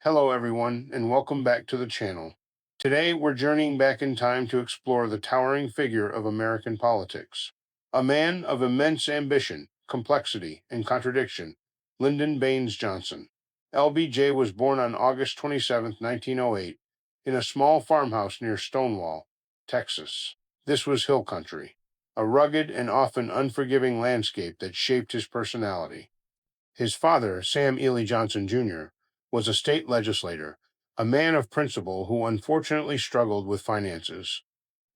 Hello, everyone, and welcome back to the channel. Today, we're journeying back in time to explore the towering figure of American politics. A man of immense ambition, complexity, and contradiction, Lyndon Baines Johnson. LBJ was born on August 27, 1908, in a small farmhouse near Stonewall, Texas. This was hill country, a rugged and often unforgiving landscape that shaped his personality. His father, Sam Ely Johnson Jr., was a state legislator, a man of principle who unfortunately struggled with finances.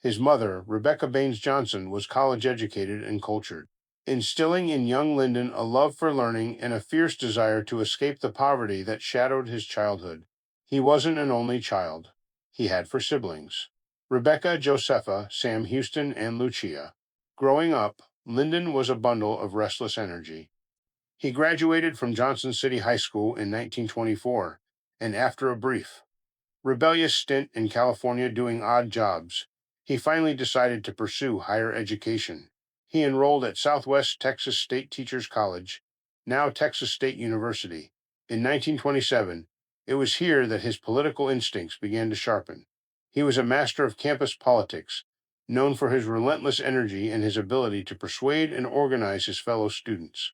His mother, Rebecca Baines Johnson, was college educated and cultured, instilling in young Lyndon a love for learning and a fierce desire to escape the poverty that shadowed his childhood. He wasn't an only child. He had four siblings: Rebecca, Josepha, Sam Houston, and Lucia. Growing up, Lyndon was a bundle of restless energy. He graduated from Johnson City High School in 1924, and after a brief, rebellious stint in California doing odd jobs, he finally decided to pursue higher education. He enrolled at Southwest Texas State Teachers College, now Texas State University. In 1927, it was here that his political instincts began to sharpen. He was a master of campus politics, known for his relentless energy and his ability to persuade and organize his fellow students.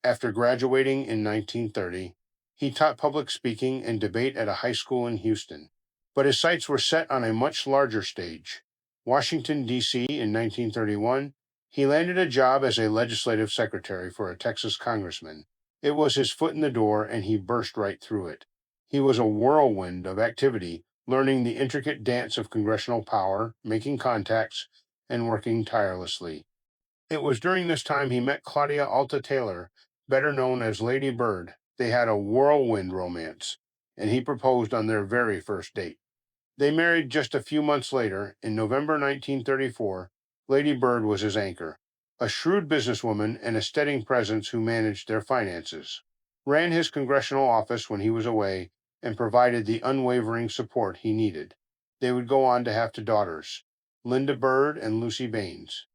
After graduating in 1930, he taught public speaking and debate at a high school in Houston. But his sights were set on a much larger stage. Washington, D.C. in 1931, he landed a job as a legislative secretary for a Texas congressman. It was his foot in the door, and he burst right through it. He was a whirlwind of activity, learning the intricate dance of congressional power, making contacts, and working tirelessly. It was during this time he met Claudia Alta Taylor, better known as Lady Bird. They had a whirlwind romance, and he proposed on their very first date. They married just a few months later. In November 1934, Lady Bird was his anchor, a shrewd businesswoman and a steady presence who managed their finances, ran his congressional office when he was away, and provided the unwavering support he needed. They would go on to have two daughters, Linda Bird and Lucy Baines.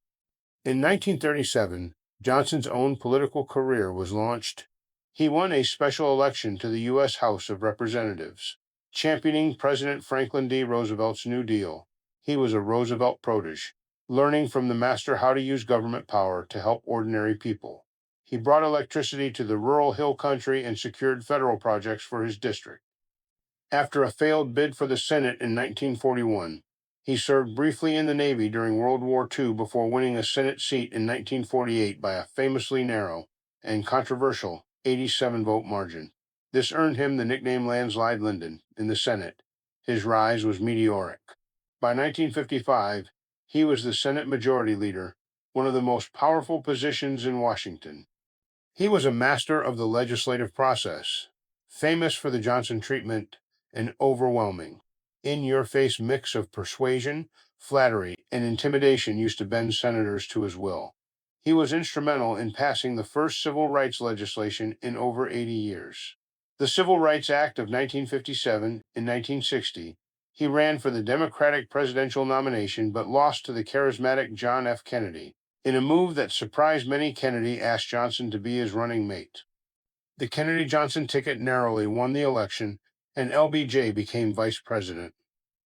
In 1937, Johnson's own political career was launched. He won a special election to the U.S. House of Representatives, championing President Franklin D. Roosevelt's New Deal. He was a Roosevelt protege, learning from the master how to use government power to help ordinary people. He brought electricity to the rural hill country and secured federal projects for his district. After a failed bid for the Senate in 1941, he served briefly in the Navy during World War II before winning a Senate seat in 1948 by a famously narrow and controversial 87-vote margin. This earned him the nickname Landslide Lyndon in the Senate. His rise was meteoric. By 1955, he was the Senate Majority Leader, one of the most powerful positions in Washington. He was a master of the legislative process, famous for the Johnson treatment, and overwhelming, in-your-face mix of persuasion, flattery, and intimidation used to bend senators to his will. He was instrumental in passing the first civil rights legislation in over 80 years. The Civil Rights Act of 1957 and 1960, he ran for the Democratic presidential nomination but lost to the charismatic John F. Kennedy. In a move that surprised many, Kennedy asked Johnson to be his running mate. The Kennedy-Johnson ticket narrowly won the election, and LBJ became vice president.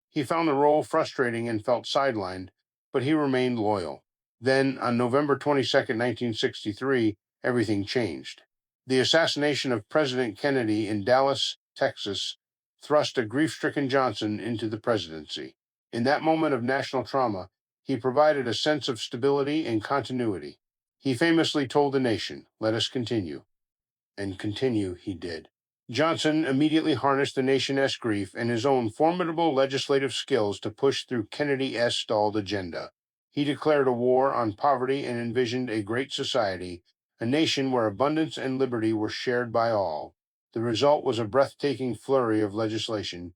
He found the role frustrating and felt sidelined, but he remained loyal. Then, on November 22, 1963, everything changed. The assassination of President Kennedy in Dallas, Texas, thrust a grief-stricken Johnson into the presidency. In that moment of national trauma, he provided a sense of stability and continuity. He famously told the nation, "Let us continue." And continue he did. Johnson immediately harnessed the nation's grief and his own formidable legislative skills to push through Kennedy's stalled agenda. He declared a war on poverty and envisioned a great society, a nation where abundance and liberty were shared by all. The result was a breathtaking flurry of legislation.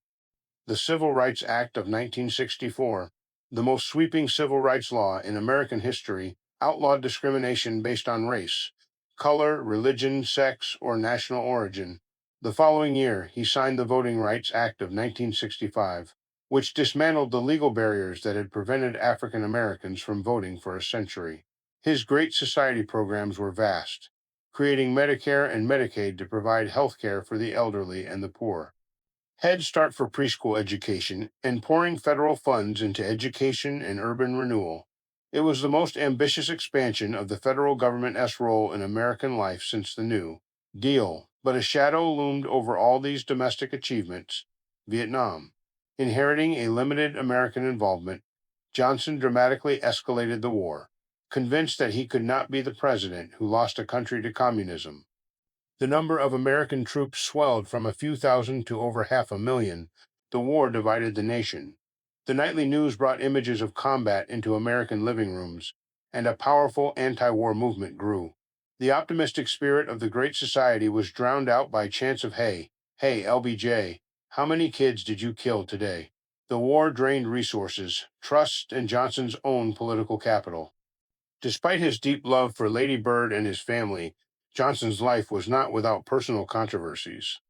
The Civil Rights Act of 1964, the most sweeping civil rights law in American history, outlawed discrimination based on race, color, religion, sex, or national origin. The following year, he signed the Voting Rights Act of 1965, which dismantled the legal barriers that had prevented African Americans from voting for a century. His Great Society programs were vast, creating Medicare and Medicaid to provide health care for the elderly and the poor. Head Start for preschool education, and pouring federal funds into education and urban renewal. It was the most ambitious expansion of the federal government's role in American life since the New Deal, but a shadow loomed over all these domestic achievements: Vietnam. Inheriting a limited American involvement, Johnson dramatically escalated the war, convinced that he could not be the president who lost a country to communism. The number of American troops swelled from a few thousand to over 500,000. The war divided the nation. The nightly news brought images of combat into American living rooms, and a powerful anti-war movement grew. The optimistic spirit of the Great Society was drowned out by chants of "Hey, hey, LBJ, how many kids did you kill today?" The war drained resources, trust, and Johnson's own political capital. Despite his deep love for Lady Bird and his family, Johnson's life was not without personal controversies.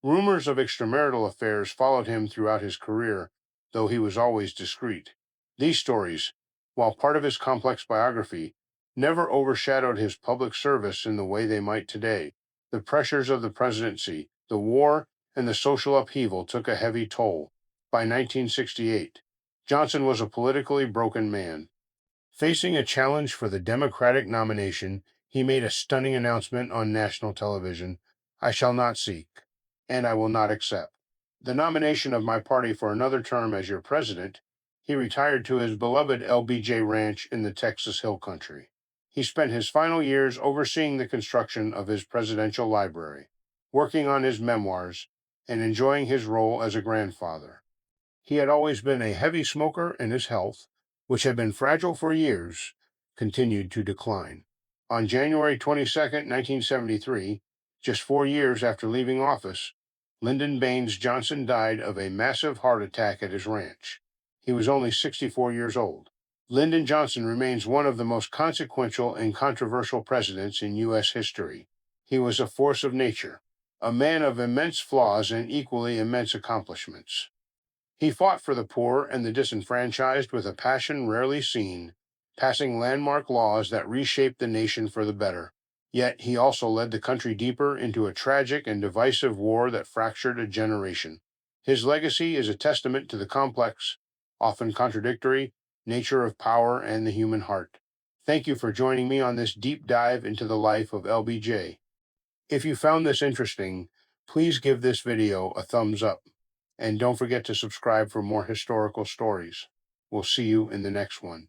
Rumors of extramarital affairs followed him throughout his career, though he was always discreet. These stories, while part of his complex biography, never overshadowed his public service in the way they might today. The pressures of the presidency, the war, and the social upheaval took a heavy toll. By 1968, Johnson was a politically broken man. Facing a challenge for the Democratic nomination, he made a stunning announcement on national television: "I shall not seek, and I will not accept the nomination of my party for another term as your president." He retired to his beloved LBJ Ranch in the Texas Hill Country. He spent his final years overseeing the construction of his presidential library, working on his memoirs, and enjoying his role as a grandfather. He had always been a heavy smoker, and his health, which had been fragile for years, continued to decline. On January 22, 1973, just 4 years after leaving office, Lyndon Baines Johnson died of a massive heart attack at his ranch. He was only 64 years old. Lyndon Johnson remains one of the most consequential and controversial presidents in U.S. history. He was a force of nature, a man of immense flaws and equally immense accomplishments. He fought for the poor and the disenfranchised with a passion rarely seen, passing landmark laws that reshaped the nation for the better. Yet he also led the country deeper into a tragic and divisive war that fractured a generation. His legacy is a testament to the complex, often contradictory, nature of power and the human heart. Thank you for joining me on this deep dive into the life of LBJ. If you found this interesting, please give this video a thumbs up. And don't forget to subscribe for more historical stories. We'll see you in the next one.